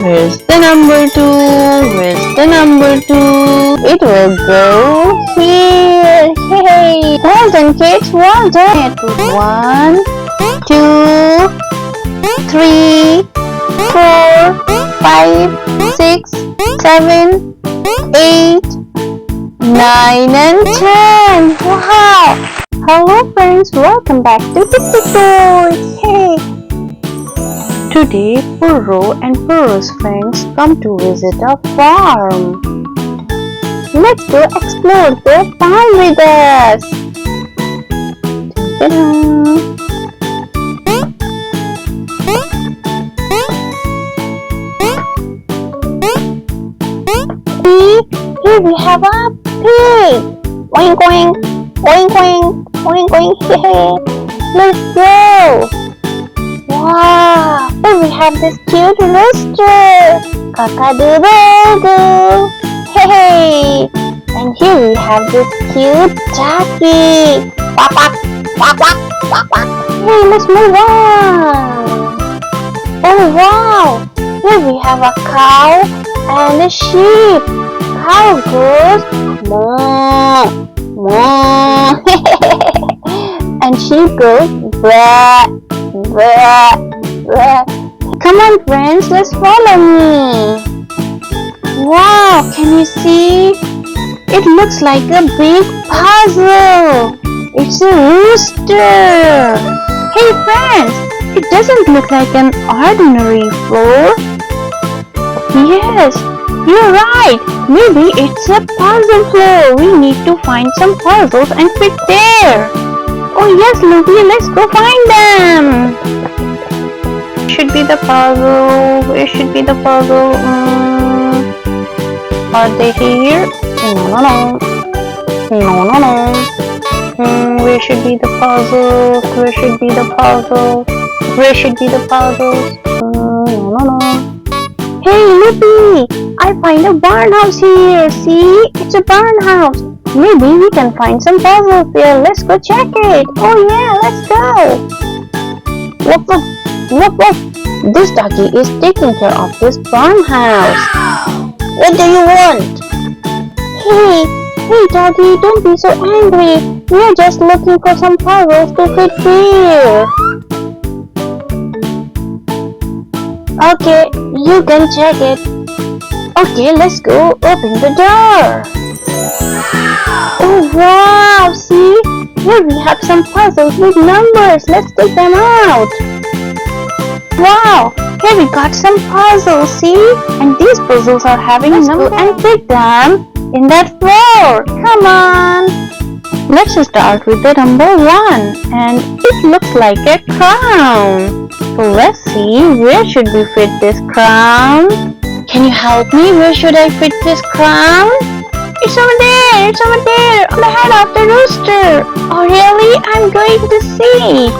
Where's the number 2? Where's the number 2? It will go here. Hey! Well done, kids. Well done. 1, 2, 3, 4, 5, 6, 7, 8, 9 and 10. Wow! Hello friends, welcome back to tiktiktoys. Hey! Today, Pororo and Pororo's friends come to visit a farm. Let's go explore the farm with us. See, here we have a pig. Oink oink, oink oink, oink oink. Let's go. Wow, here we have this cute rooster. Cock-a-doodle-doo. Hey, and here we have this cute ducky. Quack quack, quack quack, quack quack. Hey, let's move on. Oh wow, here we have a cow and a sheep. Cow goes moo, moo. And sheep goes blah. Come on friends, let's follow me. Wow, can you see? It looks like a big puzzle. It's a rooster. Hey friends, it doesn't look like an ordinary floor. Yes, you're right. Maybe it's a puzzle floor. We need to find some puzzles and fit there. Oh yes, Luby, let's go find them. Should be the puzzle. Where should be the puzzle? Are they here? No. Where should be the puzzle? Where should be the puzzle? Where should be the puzzles? No. Hey, Luby, I find a barn house here. See, it's a barn house. Maybe we can find some puzzles there. Let's go check it. Oh yeah, let's go. Woof. This ducky is taking care of this farmhouse. What do you want? Hey doggy, don't be so angry. We are just looking for some puzzles to fit here. Okay, you can check it. Okay, let's go open the door. Oh wow, see? Here we have some puzzles with numbers. Let's take them out. Wow, here we got some puzzles, see? And these puzzles are having numbers and fit them in that floor. Come on. Let's start with the number 1 and it looks like a crown. So let's see, where should we fit this crown? Can you help me? Where should I fit this crown? It's over there, on the head of the rooster. Oh really? I'm going to see.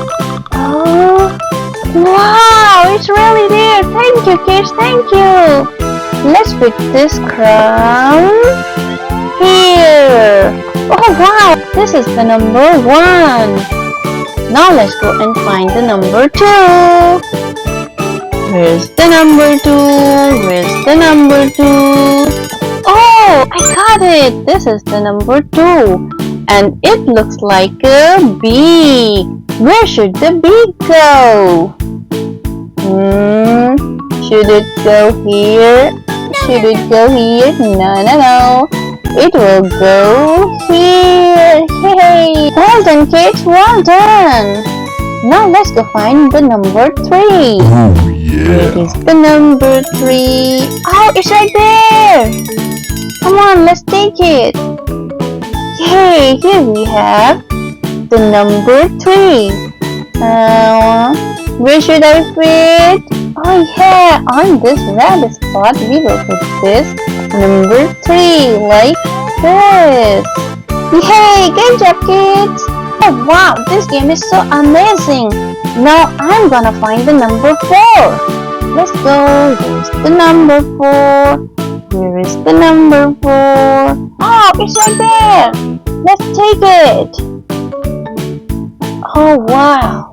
Oh, wow, it's really there. Thank you kids, thank you. Let's fit this crown here. Oh wow, this is the number 1. Now let's go and find the number 2. Where's the number 2? Where's the number 2? Oh, I got it! This is the number 2. And it looks like a bee. Where should the bee go? Should it go here? Should it go here? No. It will go here. Hey! Well done kids, well done! Now let's go find the number 3. Oh yeah! Where is the number 3? Oh, it's right there! Come on, let's take it. Yay, here we have the number 3. Where should I fit? Oh yeah, on this red spot we will put this number 3 like this. Yay, good job kids. Oh wow, this game is so amazing. Now I'm gonna find the number 4. Let's go. Where's the number 4? Where is the number 4? Oh, it's right there. Let's take it. Oh wow.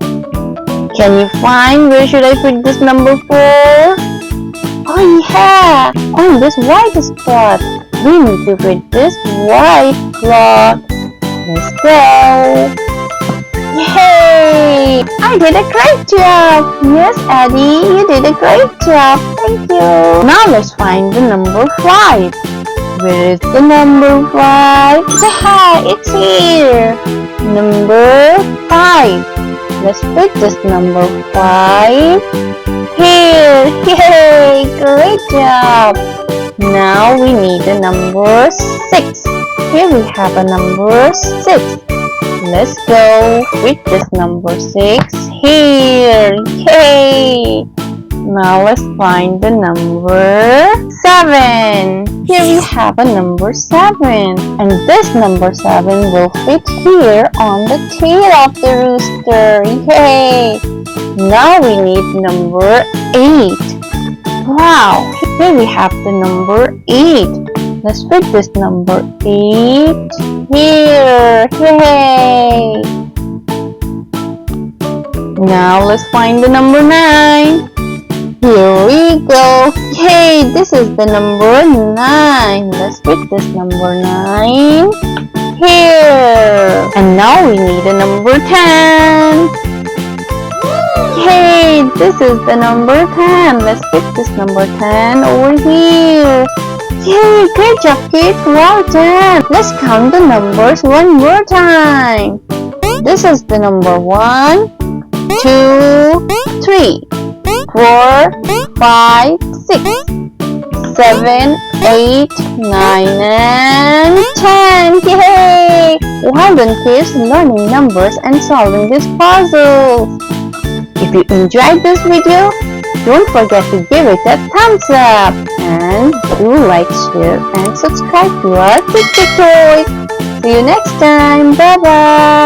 Can you find where should I put this number 4? Oh yeah, on this white spot. We need to fit this white cloth. Let's go. Yay! I did a great job. Yes, Eddie, you did a great job. Thank you. Now let's find the number 5. Where is the number 5? Yeah, it's here. Number 5. Let's put this number 5 here. Yay! Great job. Now we need a number 6. Here we have a number 6. Let's go with this number 6 here. Yay! Now let's find the number 7. Here we have a number 7. And this number 7 will fit here on the tail of the rooster. Yay! Now we need number 8. Wow! Here we have the number 8. Let's put this number 8 here. Yay! Now let's find the number 9. Here we go. Yay! This is the number 9. Let's put this number 9 here. And now we need a number 10. Yay! This is the number 10. Let's put this number 10 over here. Yay! Great job, kids. Well done. Let's count the numbers one more time. This is the number 1, 2, 3, 4, 5, 6, 7, 8, 9, and 10. Yay! Well done, kids, learning numbers and solving these puzzles. If you enjoyed this video, don't forget to give it a thumbs up. And do like, share, and subscribe to our TikTok toys. See you next time. Bye bye.